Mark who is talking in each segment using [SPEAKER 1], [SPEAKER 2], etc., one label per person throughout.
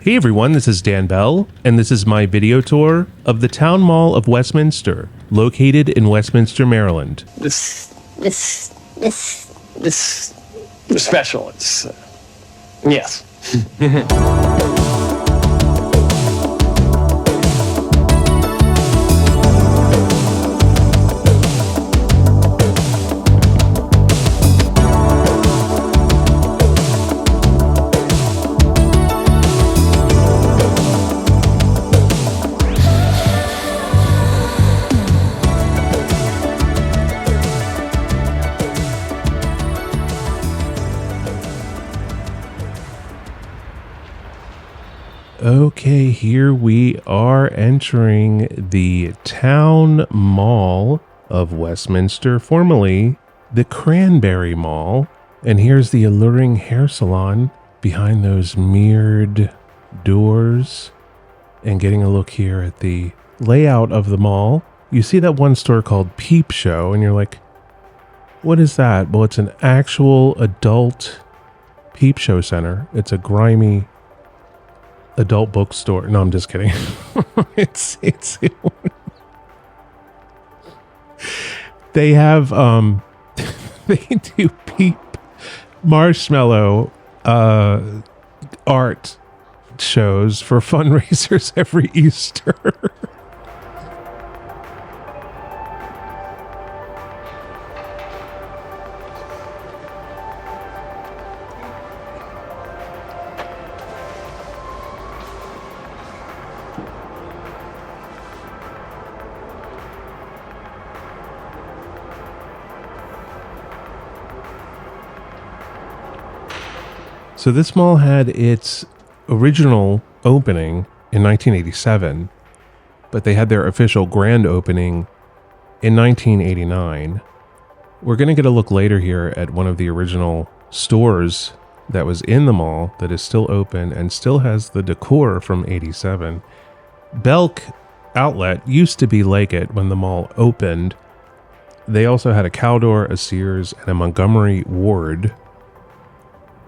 [SPEAKER 1] Hey everyone, this is Dan Bell, and this is my video tour of the TownMall of Westminster, located in Westminster, Maryland.
[SPEAKER 2] This special. It's yes.
[SPEAKER 1] Okay, here we are entering the Town Mall of Westminster, formerly the Cranberry Mall. And here's the alluring hair salon behind those mirrored doors. And getting a look here at the layout of the mall. You see that one store called Peep Show, and you're like, what is that? Well, it's an actual adult Peep Show center. It's a grimy adult bookstore. No, I'm just kidding. it's they have they do Peep marshmallow art shows for fundraisers every Easter. So this mall had its original opening in 1987, but they had their official grand opening in 1989. We're going to get a look later here at one of the original stores that was in the mall that is still open and still has the decor from 87. Belk Outlet used to be like it when the mall opened. They also had a Caldor, a Sears, and a Montgomery Ward.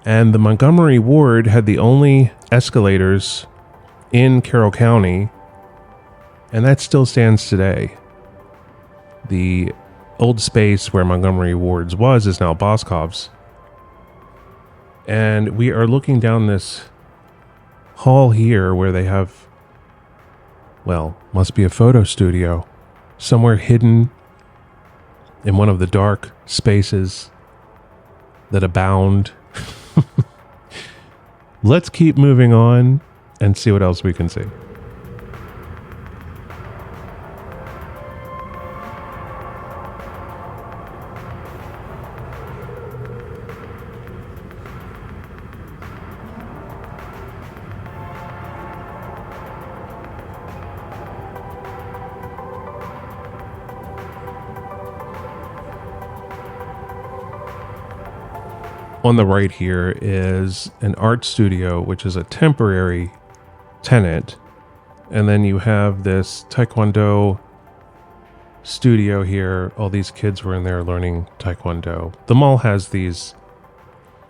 [SPEAKER 1] And the Montgomery Ward had the only escalators in Carroll County, and that still stands today. The old space where Montgomery Ward's was is now Boscov's. And we are looking down this hall here where they have, well, must be a photo studio, somewhere hidden in one of the dark spaces that abound. Let's keep moving on and see what else we can see. On the right here is an art studio, which is a temporary tenant. And then you have this Taekwondo studio here. All these kids were in there learning Taekwondo. The mall has these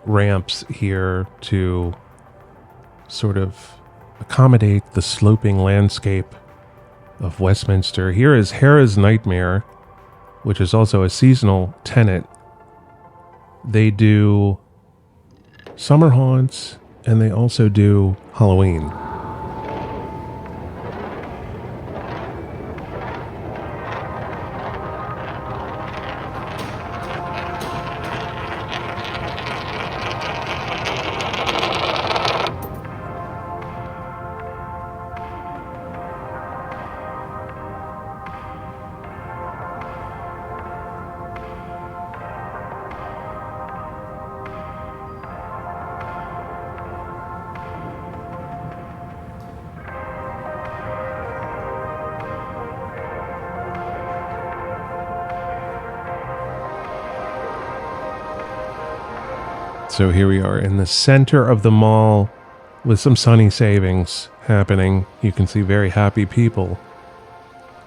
[SPEAKER 1] ramps here to sort of accommodate the sloping landscape of Westminster. Here is Harrah's Nightmare, which is also a seasonal tenant. They do summer haunts, and they also do Halloween. So here we are in the center of the mall with some sunny savings happening. You can see very happy people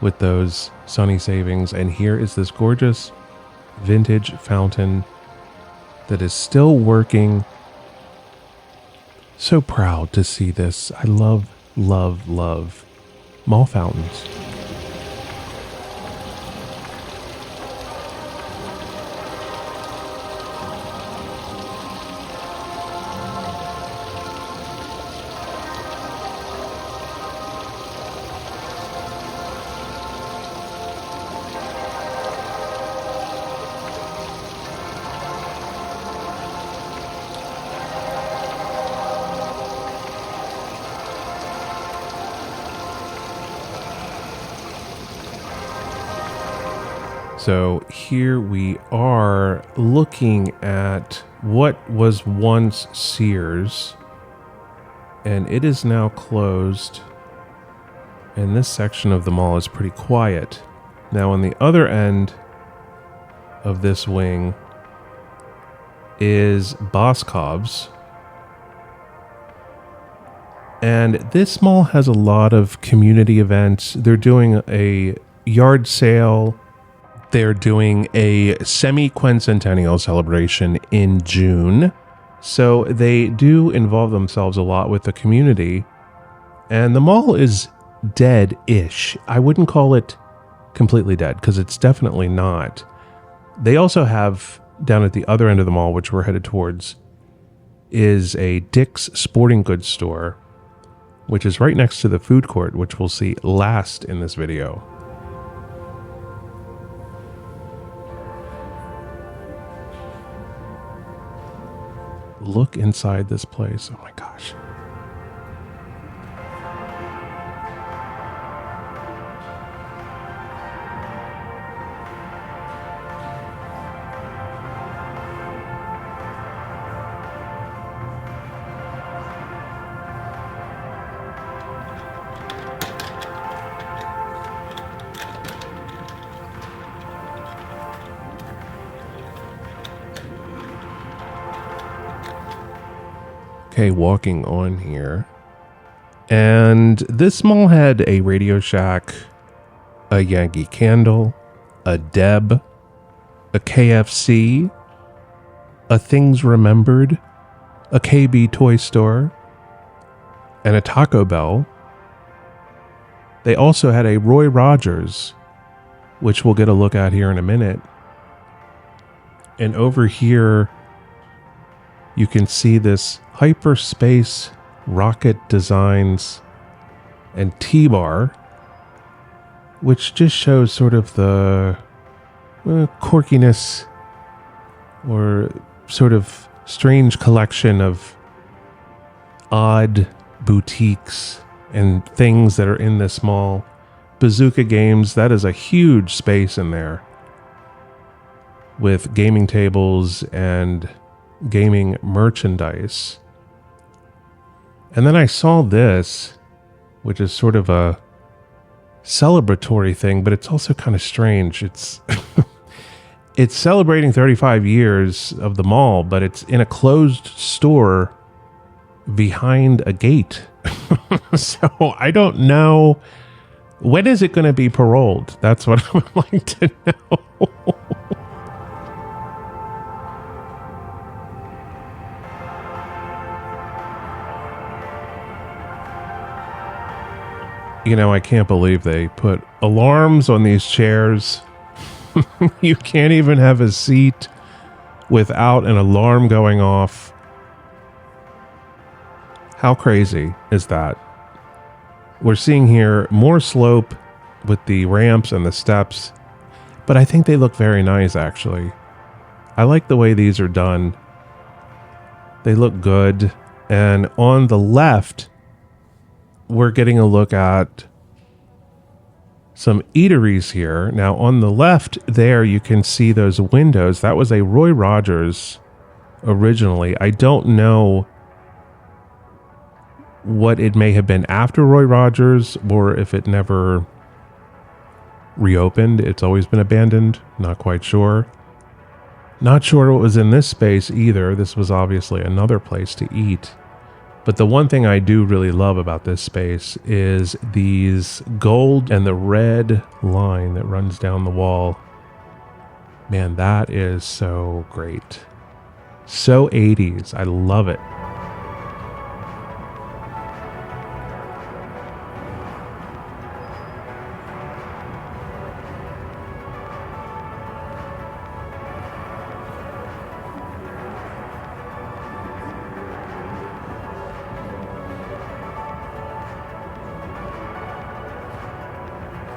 [SPEAKER 1] with those sunny savings. And here is this gorgeous vintage fountain that is still working So proud to see this. I love, love, love mall fountains. So here we are looking at what was once Sears, and it is now closed. And this section of the mall is pretty quiet. Now on the other end of this wing is Boscov's. And this mall has a lot of community events. They're doing a yard sale. They're doing a semi-quincentennial celebration in June. So they do involve themselves a lot with the community. And the mall is dead-ish. I wouldn't call it completely dead because it's definitely not. They also have, down at the other end of the mall, which we're headed towards, is a Dick's Sporting Goods store, which is right next to the food court, which we'll see last in this video. Look inside this place. Oh my gosh. Okay, walking on here. And this mall had a Radio Shack, a Yankee Candle, a Deb, a KFC, a Things Remembered, a KB Toy Store, and a Taco Bell. They also had a Roy Rogers, which we'll get a look at here in a minute. And over here, you can see this Hyperspace Rocket Designs and T-Bar, which just shows sort of the quirkiness or sort of strange collection of odd boutiques and things that are in this mall. Bazooka Games, that is a huge space in there with gaming tables and gaming merchandise. And then I saw this, which is sort of a celebratory thing, but it's also kind of strange. It's it's celebrating 35 years of the mall, but it's in a closed store behind a gate. So I don't know, when is it going to be paroled? That's what I would like to know. You know, I can't believe they put alarms on these chairs. You can't even have a seat without an alarm going off. How crazy is that? We're seeing here more slope with the ramps and the steps, but I think they look very nice, actually. I like the way these are done. They look good. And on the left, we're getting a look at some eateries here. Now, on the left there, you can see those windows. That was a Roy Rogers originally. I don't know what it may have been after Roy Rogers or if it never reopened. It's always been abandoned. Not quite sure. Not sure what was in this space either. This was obviously another place to eat. But the one thing I do really love about this space is these gold and the red line that runs down the wall. Man, that is so great. So 80s. I love it.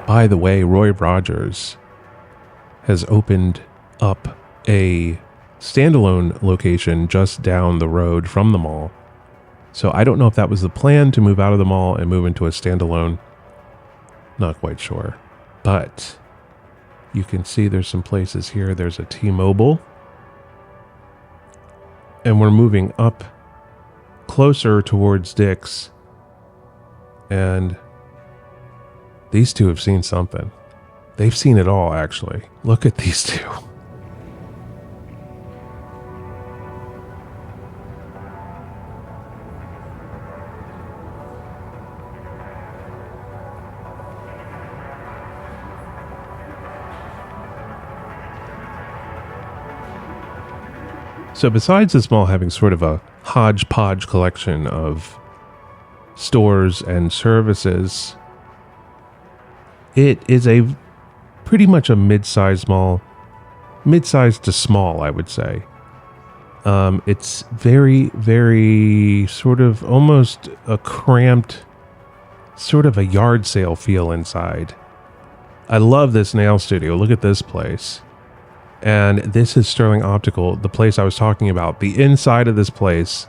[SPEAKER 1] By the way, Roy Rogers has opened up a standalone location just down the road from the mall. So I don't know if that was the plan, to move out of the mall and move into a standalone. Not quite sure. But you can see there's some places here. There's a T-Mobile. And we're moving up closer towards Dick's. And these two have seen something. They've seen it all, actually. Look at these two. So besides this mall having sort of a hodgepodge collection of stores and services, it is a pretty much a mid-sized mall. Mid-sized to small, I would say. It's very, very sort of almost a cramped, sort of a yard sale feel inside. I love this nail studio. Look at this place. And this is Sterling Optical, the place I was talking about. The inside of this place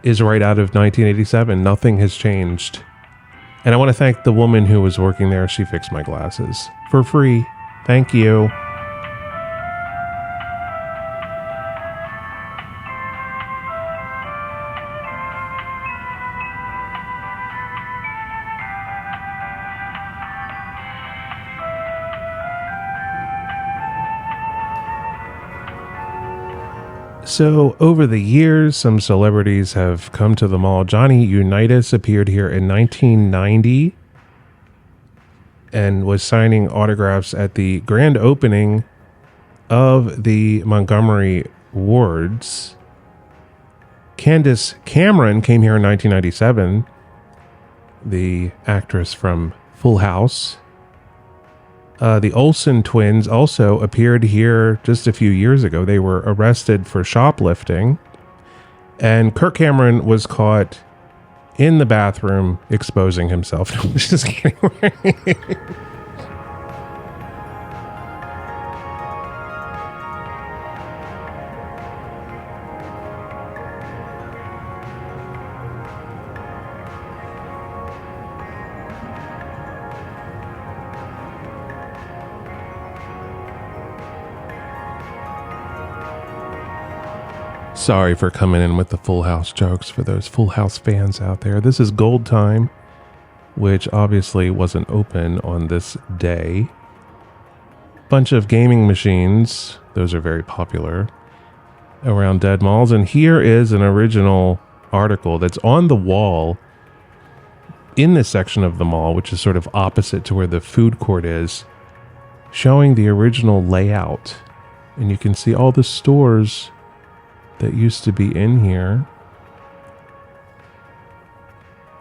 [SPEAKER 1] is right out of 1987. Nothing has changed. And I want to thank the woman who was working there. She fixed my glasses for free. Thank you. So, over the years, some celebrities have come to the mall. Johnny Unitas appeared here in 1990 and was signing autographs at the grand opening of the Montgomery Wards. Candace Cameron came here in 1997, the actress from Full House. The Olsen twins also appeared here just a few years ago. They were arrested for shoplifting. And Kirk Cameron was caught in the bathroom exposing himself. No, I'm just kidding. Sorry for coming in with the Full House jokes for those Full House fans out there. This is Gold Time, which obviously wasn't open on this day. Bunch of gaming machines. Those are very popular around dead malls. And here is an original article that's on the wall in this section of the mall, which is sort of opposite to where the food court is, showing the original layout. And you can see all the stores that used to be in here.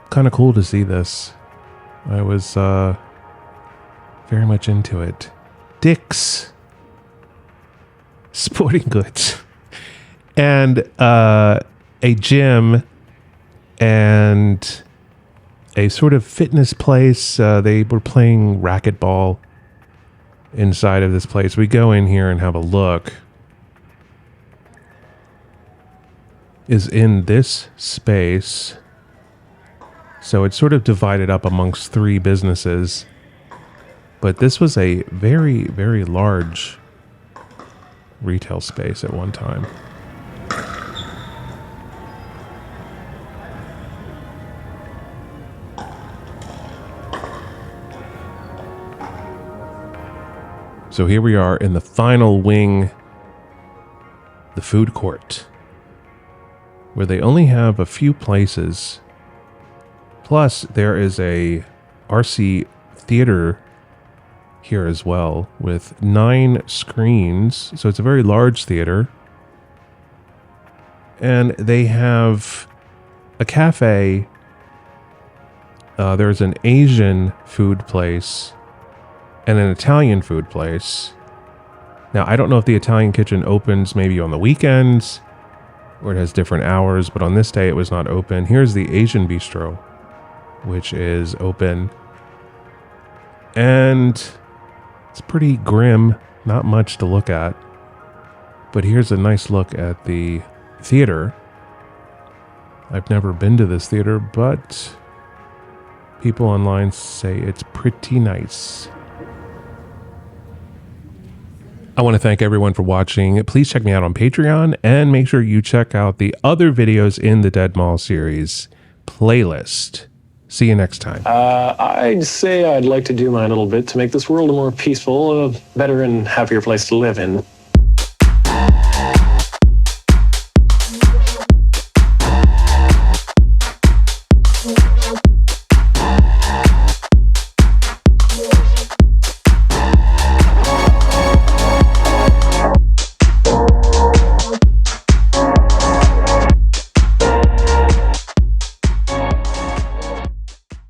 [SPEAKER 1] Kind of cool to see this. I was very much into it. Dick's Sporting Goods and a gym and a sort of fitness place. They were playing racquetball inside of this place. We go in here and have a look. Is in this space. So it's sort of divided up amongst three businesses. But this was a very, very large retail space at one time. So here we are in the final wing, the food court, where they only have a few places. Plus, there is a RC theater here as well with 9 screens. So it's a very large theater. And they have a cafe. There's an Asian food place and an Italian food place. Now, I don't know if the Italian kitchen opens maybe on the weekends, or it has different hours, but on this day it was not open. Here's the Asian bistro, which is open. And it's pretty grim, not much to look at. But here's a nice look at the theater. I've never been to this theater, but people online say it's pretty nice. I want to thank everyone for watching. Please check me out on Patreon and make sure you check out the other videos in the Dead Mall series playlist. See you next time.
[SPEAKER 2] I'd say I'd like to do my little bit to make this world a more peaceful, better and happier place to live in.